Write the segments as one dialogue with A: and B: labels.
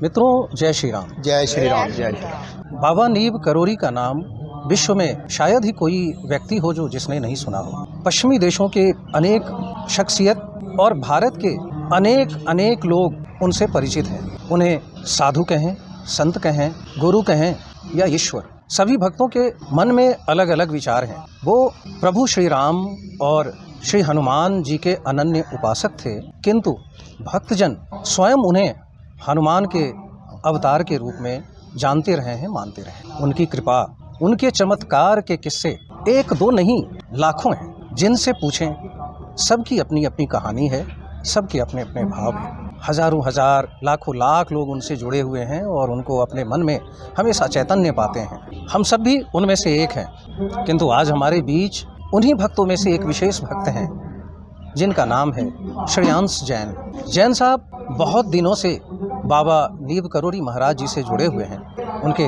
A: मित्रों, जय श्री राम।
B: जय श्री राम। जय श्री राम।
A: बाबा नीब करोरी का नाम विश्व में शायद ही कोई व्यक्ति हो जो जिसने नहीं सुना हो। पश्चिमी देशों के अनेक शख्सियत और भारत के अनेक लोग उनसे परिचित हैं। उन्हें साधु कहें, संत कहें, गुरु कहें या ईश्वर, सभी भक्तों के मन में अलग अलग विचार हैं। वो प्रभु श्री राम और श्री हनुमान जी के अनन्य उपासक थे, किंतु भक्तजन स्वयं उन्हें हनुमान के अवतार के रूप में जानते रहे हैं, मानते रहे हैं। उनकी कृपा, उनके चमत्कार के किस्से एक दो नहीं, लाखों हैं। जिनसे पूछें सबकी अपनी अपनी कहानी है, सबके अपने अपने भाव हैं। हजारों हजार, लाखों लाख लोग उनसे जुड़े हुए हैं और उनको अपने मन में हमेशा चैतन्य पाते हैं। हम सब भी उनमें से एक हैं, किंतु आज हमारे बीच उन्हीं भक्तों में से एक विशेष भक्त हैं जिनका नाम है श्रेयांश जैन। जैन साहब बहुत दिनों से बाबा नीब करोरी महाराज जी से जुड़े हुए हैं। उनके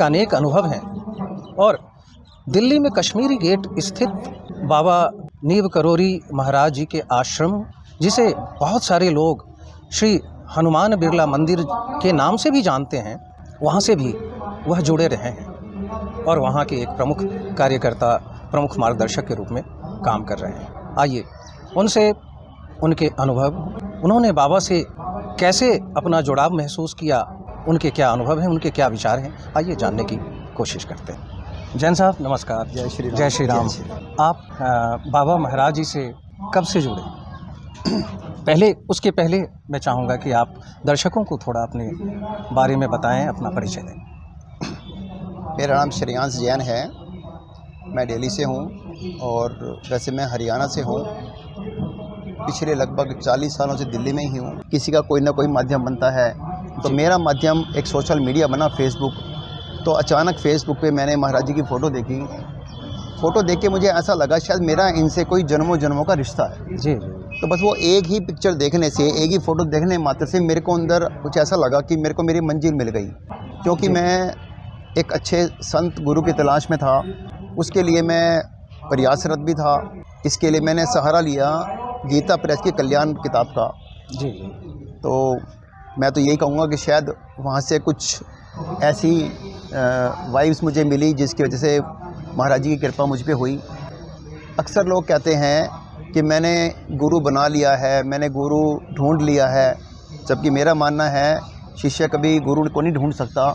A: अनेक अनुभव हैं और दिल्ली में कश्मीरी गेट स्थित बाबा नीब करोरी महाराज जी के आश्रम, जिसे बहुत सारे लोग श्री हनुमान बिरला मंदिर के नाम से भी जानते हैं, वहाँ से भी वह जुड़े रहे हैं और वहाँ के एक प्रमुख कार्यकर्ता, प्रमुख मार्गदर्शक के रूप में काम कर रहे हैं। आइए उनसे उनके अनुभव, उन्होंने बाबा से कैसे अपना जुड़ाव महसूस किया, उनके क्या अनुभव हैं, उनके क्या विचार हैं, आइए जानने की कोशिश करते हैं। जैन साहब नमस्कार।
B: जय श्री राम।
A: जय श्री राम। आप बाबा महाराज जी से कब से जुड़े? उसके पहले मैं चाहूँगा कि आप दर्शकों को थोड़ा अपने बारे में बताएं, अपना परिचय दें।
B: मेरा नाम श्रेयांश जैन है। मैं दिल्ली से हूँ और वैसे मैं हरियाणा से हूँ। पिछले लगभग 40 सालों से दिल्ली में ही हूँ। किसी का कोई ना कोई माध्यम बनता है, तो मेरा माध्यम एक सोशल मीडिया बना, फेसबुक। तो अचानक फेसबुक पे मैंने महाराज जी की फ़ोटो देखी। फ़ोटो देख के मुझे ऐसा लगा शायद मेरा इनसे कोई जन्मों जन्मों का रिश्ता है।
A: जी।
B: तो बस वो एक ही पिक्चर देखने से, एक ही फ़ोटो देखने मात्र से मेरे को अंदर कुछ ऐसा लगा कि मेरे को मेरी मंजिल मिल गई। क्योंकि मैं एक अच्छे संत गुरु की तलाश में था, उसके लिए मैं प्रयासरत भी था। इसके लिए मैंने सहारा लिया गीता प्रेस की कल्याण किताब का।
A: जी।
B: तो मैं तो यही कहूँगा कि शायद वहाँ से कुछ ऐसी वाइब्स मुझे मिली जिसकी वजह से महाराज जी की कृपा मुझ पे हुई। अक्सर लोग कहते हैं कि मैंने गुरु बना लिया है, मैंने गुरु ढूंढ लिया है, जबकि मेरा मानना है शिष्य कभी गुरु को नहीं ढूंढ सकता।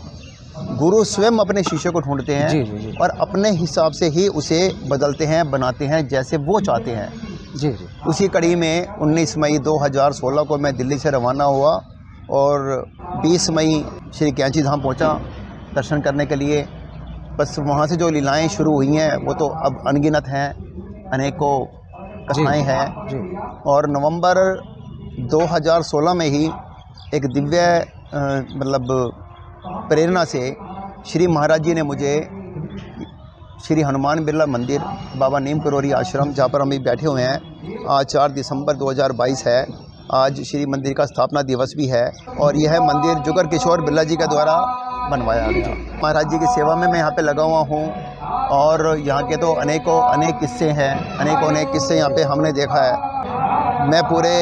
B: गुरु स्वयं अपने शिष्य को ढूंढते हैं।
A: जी।
B: और अपने हिसाब से ही उसे बदलते हैं, बनाते हैं जैसे वो चाहते हैं।
A: जी।
B: उसी कड़ी में 19 मई 2016 को मैं दिल्ली से रवाना हुआ और 20 मई श्री कैंची धाम पहुंचा दर्शन करने के लिए। बस वहां से जो लीलाएं शुरू हुई हैं वो तो अब अनगिनत हैं, अनेकों कथाएं हैं। और नवंबर 2016 में ही एक दिव्य प्रेरणा से श्री महाराज जी ने मुझे श्री हनुमान बिरला मंदिर, बाबा नीम करोरी आश्रम, जहाँ पर हम भी बैठे हुए हैं, आज 4 दिसंबर 2022 है। आज श्री मंदिर का स्थापना दिवस भी है और यह मंदिर जुगर किशोर बिरला जी के द्वारा बनवाया गया। महाराज जी की सेवा में मैं यहाँ पे लगा हुआ हूँ और यहाँ के तो अनेक किस्से हैं, अनेक किस्से यहाँ पे हमने देखा है। मैं पूरे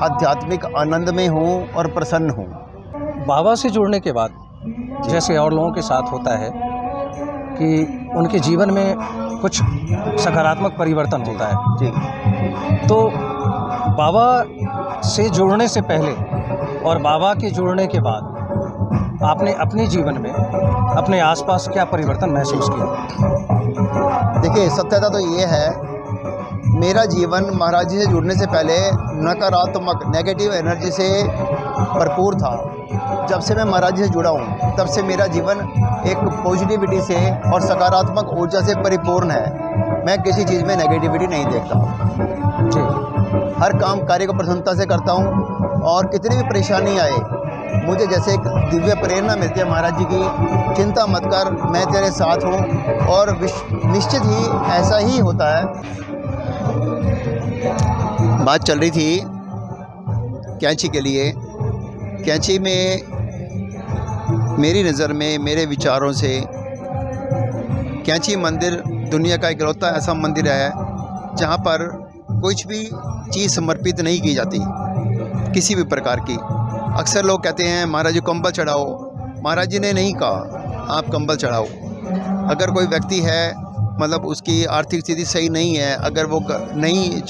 B: आध्यात्मिक आनंद में हूँ और प्रसन्न हूँ।
A: बाबा से जुड़ने के बाद जैसे और लोगों के साथ होता है कि उनके जीवन में कुछ सकारात्मक परिवर्तन होता है।
B: जी।
A: तो बाबा से जुड़ने से पहले और बाबा के जुड़ने के बाद आपने अपने जीवन में, अपने आसपास क्या परिवर्तन महसूस किया?
B: देखिए, सत्यता तो ये है, मेरा जीवन महाराज जी से जुड़ने से पहले नकारात्मक, नेगेटिव एनर्जी से भरपूर था। जब से मैं महाराज जी से जुड़ा हूँ तब से मेरा जीवन एक पॉजिटिविटी से और सकारात्मक ऊर्जा से परिपूर्ण है। मैं किसी चीज़ में नेगेटिविटी नहीं देखता।
A: जी।
B: हर काम कार्य को प्रसन्नता से करता हूँ और कितनी भी परेशानी आए, मुझे जैसे एक दिव्य प्रेरणा मिलती है महाराज जी की, चिंता मत कर, मैं तेरे साथ हूँ। और निश्चित ही ऐसा ही होता है। बात चल रही थी कैंची के लिए। कैंची में मेरी नज़र में, मेरे विचारों से, कैंची मंदिर दुनिया का इकलौता ऐसा मंदिर है जहाँ पर कुछ भी चीज़ समर्पित नहीं की जाती, किसी भी प्रकार की। अक्सर लोग कहते हैं महाराज जी कंबल चढ़ाओ। महाराज जी ने नहीं कहा आप कंबल चढ़ाओ। अगर कोई व्यक्ति है मतलब उसकी आर्थिक स्थिति सही नहीं है, अगर वो नहीं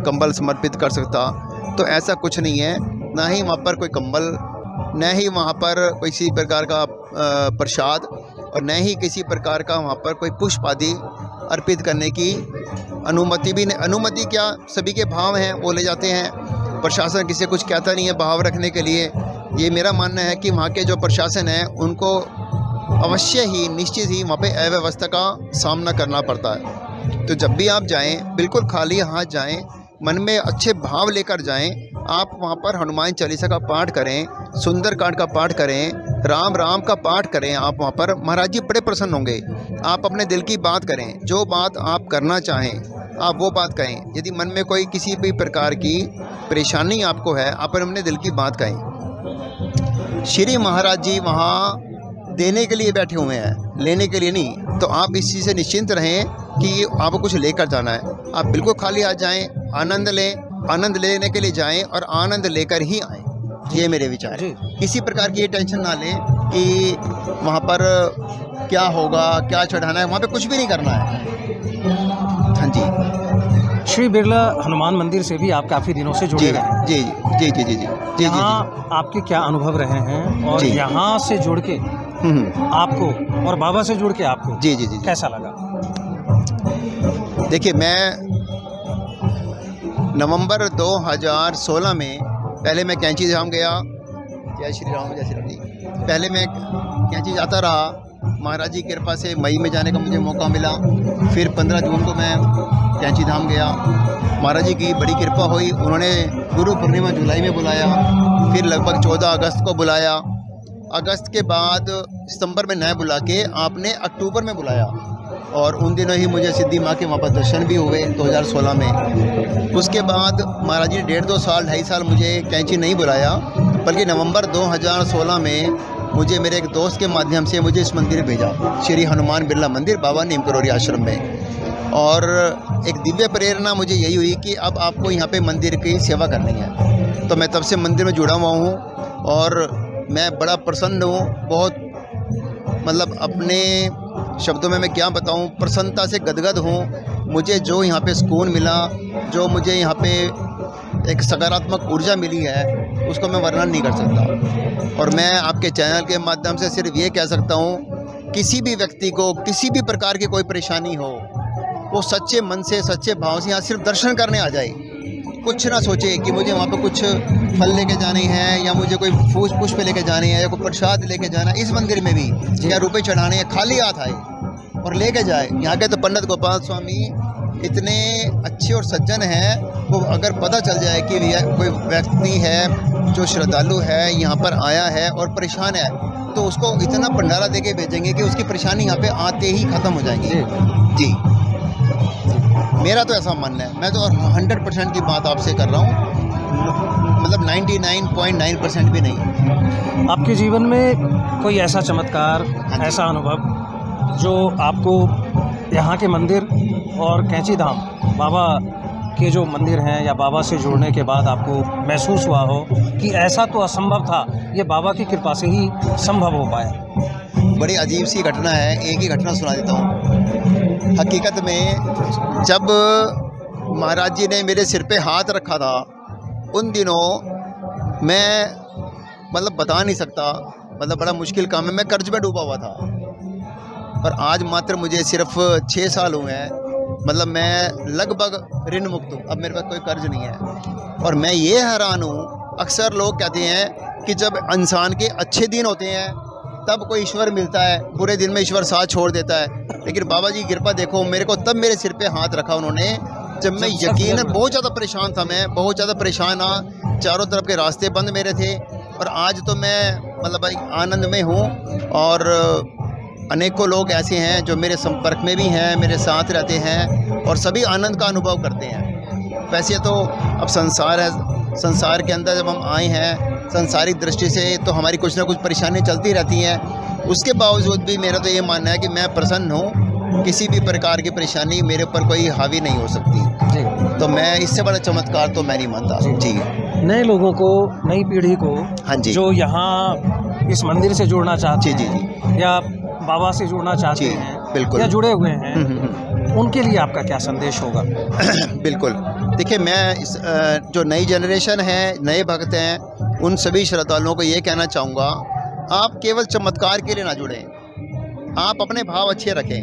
B: कंबल समर्पित कर सकता तो ऐसा कुछ नहीं है। ना ही वहाँ पर कोई कंबल, न ही वहाँ पर किसी प्रकार का प्रसाद और न ही किसी प्रकार का वहाँ पर कोई पुष्प आदि अर्पित करने की अनुमति भी नहीं। अनुमति क्या, सभी के भाव हैं वो ले जाते हैं। प्रशासन किसी कुछ कहता नहीं है भाव रखने के लिए। ये मेरा मानना है कि वहाँ के जो प्रशासन है उनको अवश्य ही निश्चित ही वहाँ पे अव्यवस्था का सामना करना पड़ता है। तो जब भी आप जाएं बिल्कुल खाली हाथ जाएं, मन में अच्छे भाव लेकर जाएं। आप वहाँ पर हनुमान चालीसा का पाठ करें, सुंदरकांड का पाठ करें, राम राम का पाठ करें। आप वहाँ पर महाराज जी बड़े प्रसन्न होंगे। आप अपने दिल की बात करें, जो बात आप करना चाहें आप वो बात कहें। यदि मन में कोई किसी भी प्रकार की परेशानी आपको है, आप अपने दिल की बात कहें। श्री महाराज जी वहाँ देने के लिए बैठे हुए हैं, लेने के लिए नहीं। तो आप इस चीज़ से निश्चिंत रहें कि आपको कुछ लेकर जाना है। आप बिल्कुल खाली आ जाएं, आनंद लें, आनंद लेने के लिए जाएं और आनंद लेकर ही आएं। ये मेरे विचार है। किसी प्रकार की ये टेंशन ना लें कि वहाँ पर क्या होगा, क्या चढ़ाना है, वहाँ पे कुछ भी नहीं करना है। हाँ जी।
A: श्री बिरला हनुमान मंदिर से भी आप काफ़ी दिनों से जुड़े रहे हैं।
B: जी जी जी जी जी जी।
A: यहाँ आपके क्या अनुभव रहे हैं और यहाँ से जुड़ के आपको और बाबा से जुड़ के आपको
B: जी जी जी
A: कैसा लगा?
B: देखिए, मैं नवंबर 2016 में पहले मैं कैंची धाम गया। जय श्री राम जी। पहले मैं कैंची जाता रहा। महाराज जी की कृपा से मई में जाने का मुझे मौका मिला। फिर 15 जून को मैं कैंची धाम गया। महाराज जी की बड़ी कृपा हुई, उन्होंने गुरु पूर्णिमा जुलाई में बुलाया। फिर लगभग 14 अगस्त को बुलाया। अगस्त के बाद सितंबर में न बुला के आपने अक्टूबर में बुलाया और उन दिनों ही मुझे सिद्धि माँ के वहाँ पर दर्शन भी हुए 2016 में। उसके बाद महाराज जी ने 1.5-2 साल 2.5 साल मुझे कैंची नहीं बुलाया, बल्कि नवंबर 2016 में मुझे मेरे एक दोस्त के माध्यम से मुझे इस मंदिर भेजा, श्री हनुमान बिरला मंदिर बाबा नीम करोली आश्रम में। और एक दिव्य प्रेरणा मुझे यही हुई कि अब आपको यहाँ पे मंदिर की सेवा करनी है। तो मैं तब से मंदिर में जुड़ा हुआ हूँ और मैं बड़ा प्रसन्न हूँ। बहुत मतलब अपने शब्दों में मैं क्या बताऊँ, प्रसन्नता से गदगद हूँ। मुझे जो यहाँ पे सुकून मिला, जो मुझे यहाँ पे एक सकारात्मक ऊर्जा मिली है, उसको मैं वर्णन नहीं कर सकता। और मैं आपके चैनल के माध्यम से सिर्फ ये कह सकता हूँ, किसी भी व्यक्ति को किसी भी प्रकार की कोई परेशानी हो, वो सच्चे मन से सच्चे भाव से यहाँ सिर्फ दर्शन करने आ जाए। कुछ ना सोचे कि मुझे वहाँ पे कुछ फल लेके जाने हैं या मुझे कोई पुष्प लेके जाने हैं या कोई प्रसाद लेके जाना है। इस मंदिर में भी या रुपए चढ़ाने हैं, खाली हाथ आए और लेके जाए। यहाँ के तो पंडित गोपाल स्वामी इतने अच्छे और सज्जन हैं, वो अगर पता चल जाए कि कोई व्यक्ति है जो श्रद्धालु है यहाँ पर आया है और परेशान है, तो उसको इतना भंडारा दे के भेजेंगे कि उसकी परेशानी यहाँ पे आते ही ख़त्म हो जाएगी। जी, मेरा तो ऐसा मानना है। मैं तो 100% की बात आपसे कर रहा हूँ, मतलब 99.9% भी नहीं।
A: आपके जीवन में कोई ऐसा चमत्कार, ऐसा अनुभव जो आपको यहाँ के मंदिर और कैंची धाम बाबा के जो मंदिर हैं या बाबा से जुड़ने के बाद आपको महसूस हुआ हो कि ऐसा तो असंभव था, ये बाबा की कृपा से ही संभव हो पाया?
B: बड़ी अजीब सी घटना है। एक ही घटना सुना देता हूँ। हकीकत में जब महाराज जी ने मेरे सिर पे हाथ रखा था, उन दिनों मैं मतलब बता नहीं सकता, मतलब बड़ा मुश्किल काम है। मैं कर्ज में डूबा हुआ था और आज मात्र मुझे सिर्फ 6 साल हुए हैं। मतलब मैं लगभग ऋण मुक्त हूँ, अब मेरे पास कोई कर्ज नहीं है। और मैं ये हैरान हूँ, अक्सर लोग कहते हैं कि जब इंसान के अच्छे दिन होते हैं तब कोई ईश्वर मिलता है, बुरे दिन में ईश्वर साथ छोड़ देता है। लेकिन बाबा जी की कृपा देखो, मेरे को तब मेरे सिर पे हाथ रखा उन्होंने जब मैं यकीनन बहुत ज़्यादा परेशान था। मैं बहुत ज़्यादा परेशान था, चारों तरफ के रास्ते बंद मेरे थे। और आज तो मैं मतलब भाई आनंद में हूँ। और अनेकों लोग ऐसे हैं जो मेरे संपर्क में भी हैं, मेरे साथ रहते हैं और सभी आनंद का अनुभव करते हैं। वैसे तो अब संसार है, संसार के अंदर जब हम आए हैं संसारिक दृष्टि से, तो हमारी कुछ ना कुछ परेशानी चलती रहती हैं। उसके बावजूद भी मेरा तो ये मानना है कि मैं प्रसन्न हूँ। किसी भी प्रकार की परेशानी मेरे ऊपर कोई हावी नहीं हो सकती। तो मैं इससे बड़ा चमत्कार तो मैं नहीं मानता। जी।
A: नए लोगों को, नई पीढ़ी को,
B: हाँ जी।
A: जो यहाँ इस मंदिर से जुड़ना चाहते
B: जी,
A: हैं या बाबा से जुड़ना चाहते
B: जी,
A: हैं
B: बिल्कुल।
A: या जुड़े हुए हैं, उनके लिए आपका क्या संदेश होगा?
B: बिल्कुल। देखिए, मैं इस जो नई जनरेशन है, नए भक्त हैं, उन सभी श्रद्धालुओं को ये कहना चाहूँगा, आप केवल चमत्कार के लिए ना जुड़ें। आप अपने भाव अच्छे रखें,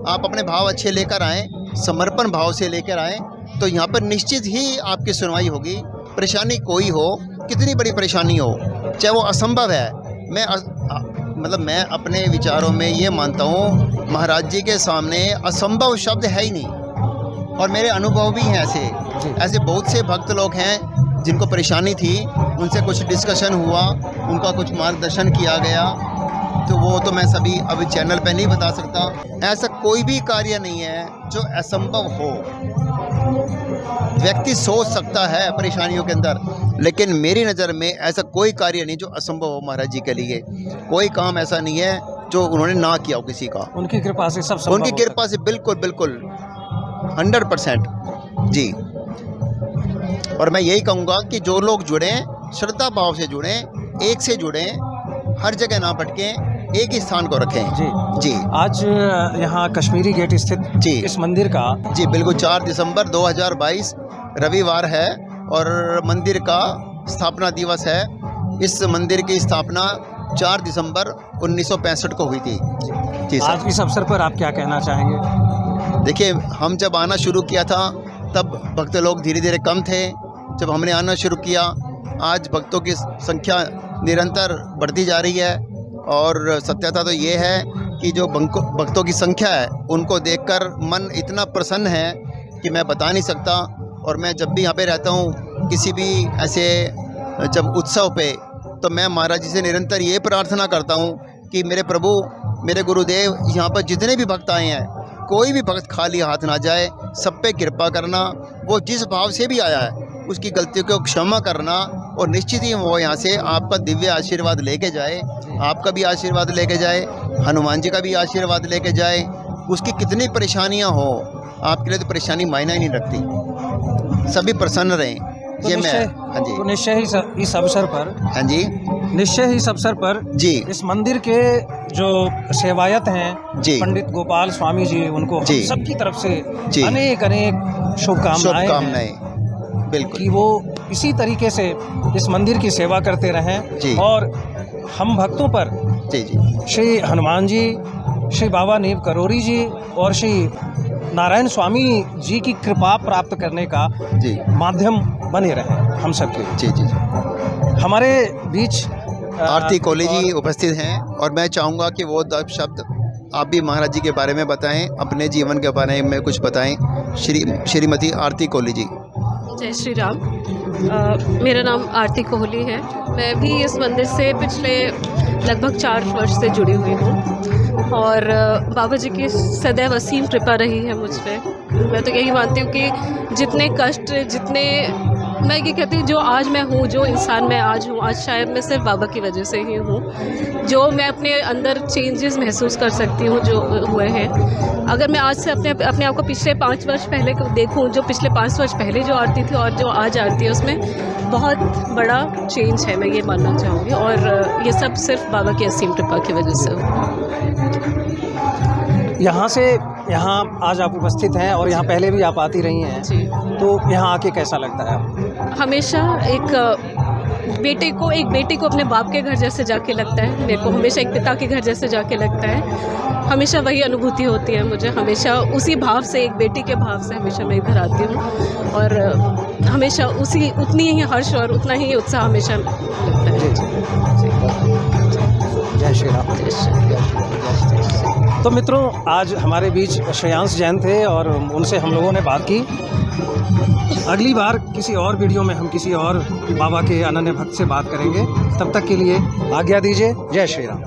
B: आप अपने भाव अच्छे लेकर आएँ, समर्पण भाव से लेकर आएँ, तो यहाँ पर निश्चित ही आपकी सुनवाई होगी। परेशानी कोई हो, कितनी बड़ी परेशानी हो, चाहे वो असंभव है, मैं अपने विचारों में ये मानता हूँ, महाराज जी के सामने असंभव शब्द है ही नहीं। और मेरे अनुभव भी हैं ऐसे बहुत से भक्त लोग हैं जिनको परेशानी थी, उनसे कुछ डिस्कशन हुआ, उनका कुछ मार्गदर्शन किया गया, तो वो तो मैं सभी अभी चैनल पे नहीं बता सकता। ऐसा कोई भी कार्य नहीं है जो असंभव हो। व्यक्ति सोच सकता है परेशानियों के अंदर, लेकिन मेरी नज़र में ऐसा कोई कार्य नहीं जो असंभव हो महाराज जी के लिए। कोई काम ऐसा नहीं है जो उन्होंने ना किया हो किसी का।
A: उनकी कृपा से सब संभव
B: उनकी
A: होता है।
B: कृपा से बिल्कुल बिल्कुल 100% जी। और मैं यही कहूँगा कि जो लोग जुड़ें, श्रद्धा भाव से जुड़ें, एक से जुड़ें, हर जगह ना भटकें, एक ही स्थान को रखें।
A: जी
B: जी।
A: आज यहाँ कश्मीरी गेट स्थित
B: जी।
A: इस मंदिर का
B: जी बिल्कुल 4 दिसंबर 2022 रविवार है और मंदिर का स्थापना दिवस है। इस मंदिर की स्थापना 4 दिसंबर 1965 को हुई थी। जी सर।
A: आज इस अवसर पर आप क्या कहना चाहेंगे?
B: देखिए, हम जब आना शुरू किया था तब भक्त लोग धीरे धीरे कम थे। जब हमने आना शुरू किया, आज भक्तों की संख्या निरंतर बढ़ती जा रही है। और सत्यता तो ये है कि जो भक्तों की संख्या है, उनको देखकर मन इतना प्रसन्न है कि मैं बता नहीं सकता। और मैं जब भी यहाँ पे रहता हूँ, किसी भी ऐसे जब उत्सव पे, तो मैं महाराज जी से निरंतर ये प्रार्थना करता हूँ कि मेरे प्रभु, मेरे गुरुदेव, यहाँ पर जितने भी भक्त आए हैं, कोई भी भक्त खाली हाथ ना जाए, सब पे कृपा करना। वो जिस भाव से भी आया है उसकी गलतियों को क्षमा करना, और निश्चित ही वो यहाँ से आपका दिव्य आशीर्वाद लेके जाए, आपका भी आशीर्वाद लेके जाए, हनुमान जी का भी आशीर्वाद लेके जाए। उसकी कितनी परेशानियाँ हो, आपके लिए तो परेशानी मायना ही नहीं रखती। सभी प्रसन्न रहें,
A: तो
B: ये मैं। हाँ जी।
A: तो निश्चय ही इस अवसर पर,
B: हाँ जी।
A: निश्चय ही इस अवसर पर
B: जी।
A: इस मंदिर के जो सेवायत हैं,
B: जी।
A: पंडित गोपाल स्वामी जी, उनको
B: जी।
A: हम सबकी तरफ से
B: जी।
A: अनेक अनेक शुभकामनाएं हैं
B: बिल्कुल।
A: कि वो इसी तरीके से इस मंदिर की सेवा करते रहें।
B: जी।
A: और हम भक्तों पर
B: जी जी
A: श्री हनुमान जी, श्री बाबा नीम करोरी जी और श्री नारायण स्वामी जी की कृपा प्राप्त करने का
B: जी
A: माध्यम बने रहे हम सबके।
B: जी जी जी।
A: हमारे बीच
B: आरती कोहली जी उपस्थित हैं, और मैं चाहूँगा कि वो 10 शब्द आप भी महाराज जी के बारे में बताएं, अपने जीवन के बारे में कुछ बताएं। श्रीमती आरती कोहली जी।
C: जय श्री राम। मेरा नाम आरती कोहली है। मैं भी इस मंदिर से पिछले लगभग 4 वर्ष से जुड़ी हुई हूँ, और बाबा जी की सदैव असीम कृपा रही है मुझ पर। मैं तो यही मानती हूँ कि जितने कष्ट, जितने, मैं ये कहती हूँ, जो आज मैं हूँ, जो इंसान मैं आज हूँ, आज शायद मैं सिर्फ बाबा की वजह से ही हूँ। जो मैं अपने अंदर चेंजेस महसूस कर सकती हूँ जो हुए हैं। अगर मैं आज से अपने आप को पिछले 5 वर्ष पहले को देखूँ, जो पिछले 5 वर्ष पहले जो आरती थी और जो आज आरती है, उसमें बहुत बड़ा चेंज है, मैं ये मानना चाहूँगी। और ये सब सिर्फ बाबा की असीम कृपा की वजह से हुआ।
A: यहाँ आज आप उपस्थित हैं और यहाँ पहले भी आप आती रही हैं,
C: जी।
A: तो यहाँ आके कैसा लगता है आपको?
C: हमेशा एक बेटे को अपने बाप के घर जैसे जाके लगता है। मेरे को हमेशा एक पिता के घर जैसे जाके लगता है। हमेशा वही अनुभूति होती है मुझे। हमेशा उसी भाव से, एक बेटी के भाव से हमेशा मैं इधर आती हूँ, और हमेशा उतनी ही हर्ष और उतना ही उत्साह हमेशा लगता है।
A: जय श्री राम।
C: जय श्री राम।
A: तो मित्रों, आज हमारे बीच श्रेयांश जैन थे और उनसे हम लोगों ने बात की। अगली बार किसी और वीडियो में हम किसी और बाबा के अनन्य भक्त से बात करेंगे। तब तक के लिए आज्ञा दीजिए। जय श्री राम।